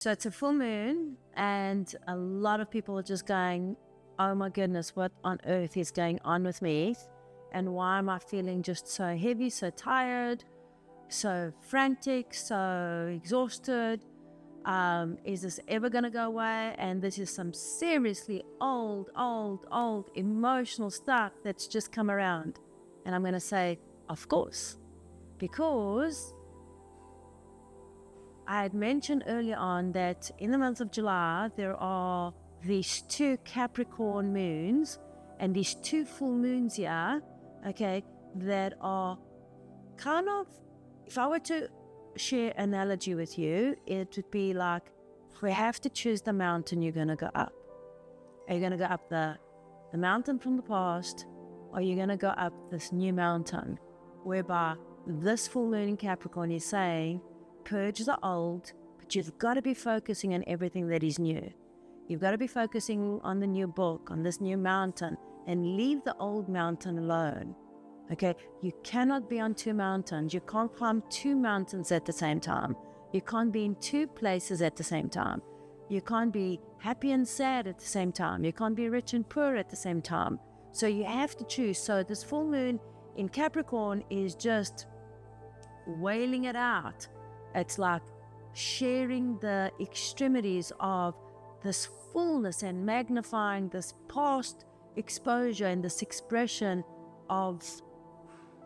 So it's a full moon, and a lot of people are just going, oh my goodness, what on earth is going on with me? And why am I feeling just so heavy, so tired, so frantic, so exhausted? Is this ever going to go away? And this is some seriously old emotional stuff that's just come around. And I'm going to say, of course, because I had mentioned earlier on that in the month of July, there are these 2 Capricorn moons and these 2 full moons here, okay, that are kind of, if I were to share an analogy with you, it would be like, we have to choose the mountain you're going to go up. Are you going to go up the mountain from the past, or are you going to go up this new mountain? Whereby this full moon in Capricorn is saying, purge the old, but you've got to be focusing on everything that is new. You've got to be focusing on the new book, on this new mountain, and leave the old mountain alone. Okay, you cannot be on 2 mountains. You can't climb 2 mountains at the same time. You can't be in 2 places at the same time. You can't be happy and sad at the same time. You can't be rich and poor at the same time. So you have to choose. So this full moon in Capricorn is just wailing it out. It's like sharing the extremities of this fullness and magnifying this past exposure and this expression of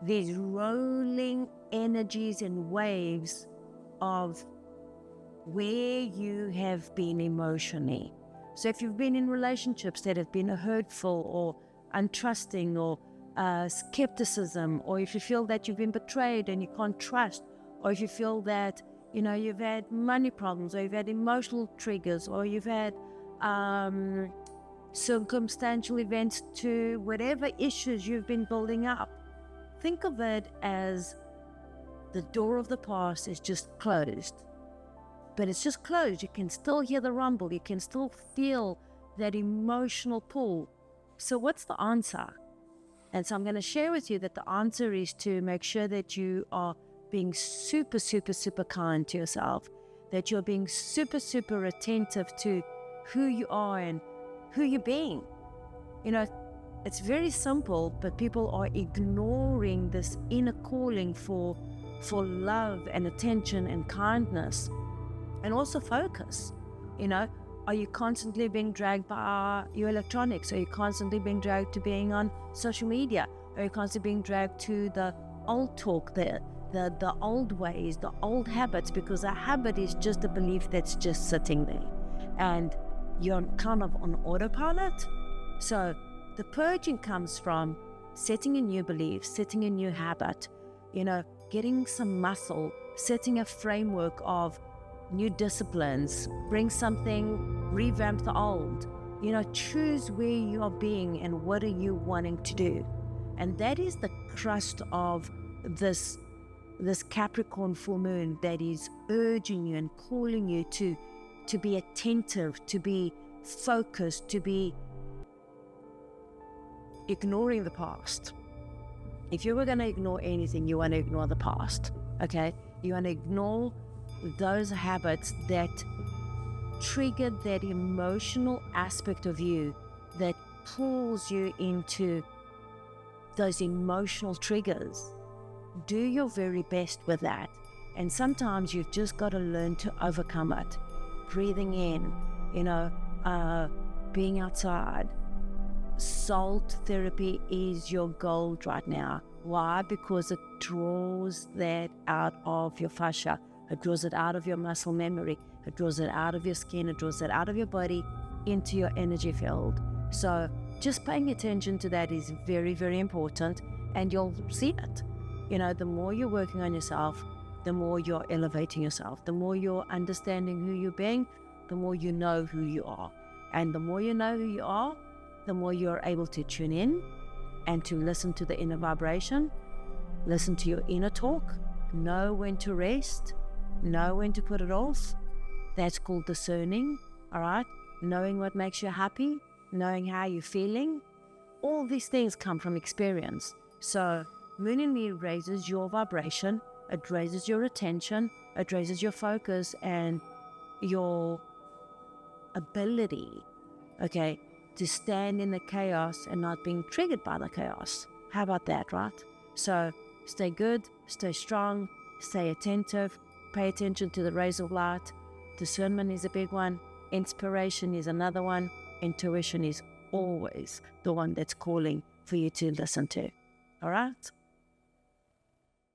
these rolling energies and waves of where you have been emotionally. So if you've been in relationships that have been hurtful or untrusting or skepticism, or if you feel that you've been betrayed and you can't trust, or if you feel that, you know, you've had money problems, or you've had emotional triggers, or you've had circumstantial events to whatever issues you've been building up, think of it as the door of the past is just closed. But it's just closed. You can still hear the rumble. You can still feel that emotional pull. So what's the answer? And so I'm going to share with you that the answer is to make sure that you are being super kind to yourself, that you're being super attentive to who you are and who you're being. You know, it's very simple, but people are ignoring this inner calling for love and attention and kindness, and also focus. You know, are you constantly being dragged by your electronics? Are you constantly being dragged to being on social media? Are you constantly being dragged to the old talk, the old ways, the old habits? Because a habit is just a belief that's just sitting there, and you're kind of on autopilot. So the purging comes from setting a new belief, setting a new habit, you know, getting some muscle, setting a framework of new disciplines, bring something, revamp the old, you know, choose where you are being and what are you wanting to do. And that is the crust of this Capricorn full moon that is urging you and calling you to be attentive, to be focused, to be ignoring the past. If you were going to ignore anything, you want to ignore the past, okay? You want to ignore those habits that triggered that emotional aspect of you that pulls you into those emotional triggers. Do your very best with that. And sometimes you've just got to learn to overcome it. Breathing in, you know, being outside. Salt therapy is your gold right now. Why? Because it draws that out of your fascia. It draws it out of your muscle memory. It draws it out of your skin. It draws it out of your body into your energy field. So just paying attention to that is very important, and you'll see it. You know, the more you're working on yourself, the more you're elevating yourself, the more you're understanding who you're being, the more you know who you are. And the more you know who you are, the more you're able to tune in and to listen to the inner vibration, listen to your inner talk, know when to rest, know when to put it off. That's called discerning, all right? Knowing what makes you happy, knowing how you're feeling. All these things come from experience. So Moon in Me raises your vibration, it raises your attention, it raises your focus, and your ability, okay, to stand in the chaos and not being triggered by the chaos. How about that, right? So stay good, stay strong, stay attentive, pay attention to the rays of light. Discernment is a big one. Inspiration is another one. Intuition is always the one that's calling for you to listen to. All right?